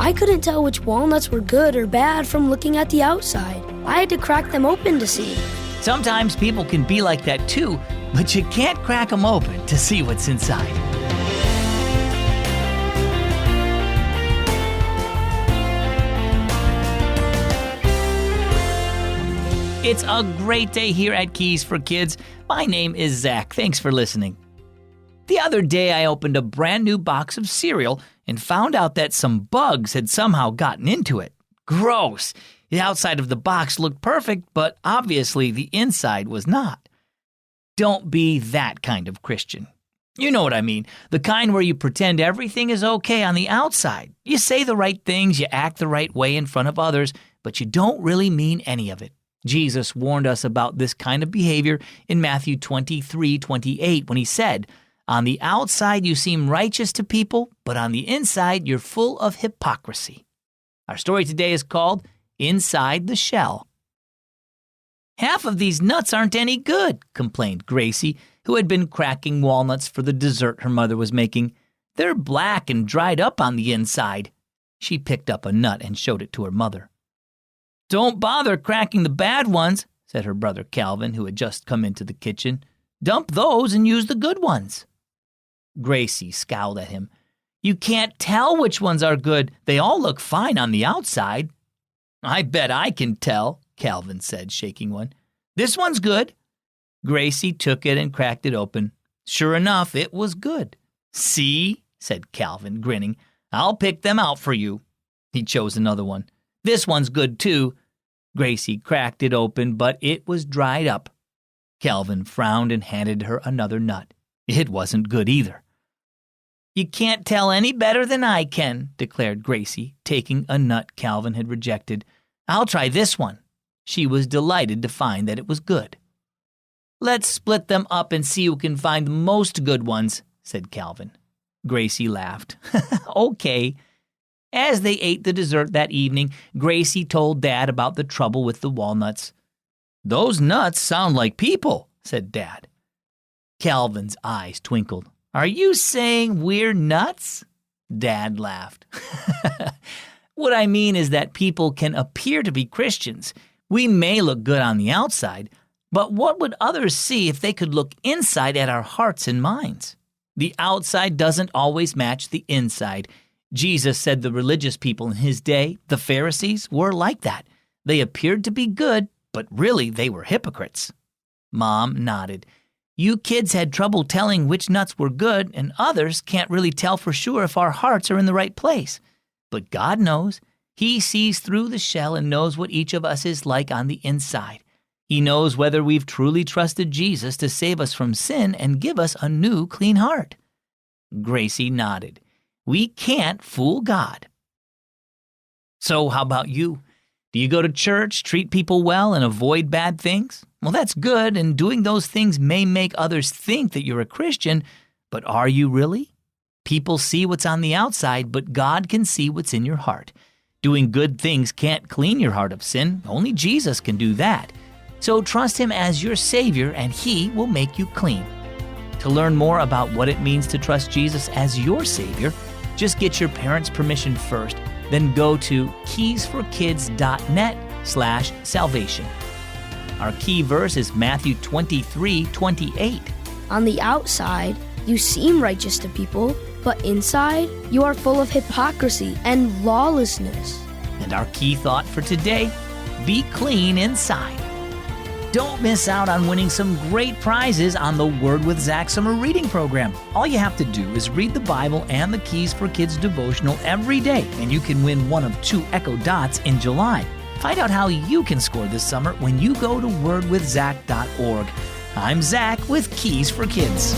I couldn't tell which walnuts were good or bad from looking at the outside. I had to crack them open to see. Sometimes people can be like that too, but you can't crack them open to see what's inside. It's a great day here at Keys for Kids. My name is Zach. Thanks for listening. The other day I opened a brand new box of cereal and found out that some bugs had somehow gotten into it. Gross! The outside of the box looked perfect, but obviously the inside was not. Don't be that kind of Christian. You know what I mean, the kind where you pretend everything is okay on the outside. You say the right things, you act the right way in front of others, but you don't really mean any of it. Jesus warned us about this kind of behavior in Matthew 23:28 when he said, "On the outside you seem righteous to people, but on the inside you're full of hypocrisy." Our story today is called Inside the Shell. "Half of these nuts aren't any good," complained Gracie, who had been cracking walnuts for the dessert her mother was making. "They're black and dried up on the inside." She picked up a nut and showed it to her mother. "Don't bother cracking the bad ones," said her brother Calvin, who had just come into the kitchen. "Dump those and use the good ones." Gracie scowled at him. "You can't tell which ones are good. They all look fine on the outside." "I bet I can tell," Calvin said, shaking one. "This one's good." Gracie took it and cracked it open. Sure enough, it was good. "See," said Calvin, grinning. "I'll pick them out for you." He chose another one. "This one's good, too." Gracie cracked it open, but it was dried up. Calvin frowned and handed her another nut. It wasn't good either. "You can't tell any better than I can," declared Gracie, taking a nut Calvin had rejected. "I'll try this one." She was delighted to find that it was good. "Let's split them up and see who can find the most good ones," said Calvin. Gracie laughed. "Okay." As they ate the dessert that evening, Gracie told Dad about the trouble with the walnuts. "Those nuts sound like people," said Dad. Calvin's eyes twinkled. "Are you saying we're nuts?" Dad laughed. "What I mean is that people can appear to be Christians. We may look good on the outside, but what would others see if they could look inside at our hearts and minds? The outside doesn't always match the inside. Jesus said the religious people in his day, the Pharisees, were like that. They appeared to be good, but really they were hypocrites." Mom nodded. "You kids had trouble telling which nuts were good, and others can't really tell for sure if our hearts are in the right place. But God knows. He sees through the shell and knows what each of us is like on the inside. He knows whether we've truly trusted Jesus to save us from sin and give us a new, clean heart." Gracie nodded. We can't fool God. So how about you? Do you go to church, treat people well, and avoid bad things? Well, that's good, and doing those things may make others think that you're a Christian, but are you really? People see what's on the outside, but God can see what's in your heart. Doing good things can't clean your heart of sin. Only Jesus can do that. So trust Him as your Savior, and He will make you clean. To learn more about what it means to trust Jesus as your Savior, just get your parents' permission first, then go to keysforkids.net/salvation. Our key verse is Matthew 23:28. On the outside, you seem righteous to people, but inside, you are full of hypocrisy and lawlessness. And our key thought for today, be clean inside. Don't miss out on winning some great prizes on the Word with Zach summer reading program. All you have to do is read the Bible and the Keys for Kids devotional every day, and you can win one of 2 Echo Dots in July. Find out how you can score this summer when you go to wordwithzach.org. I'm Zach with Keys for Kids.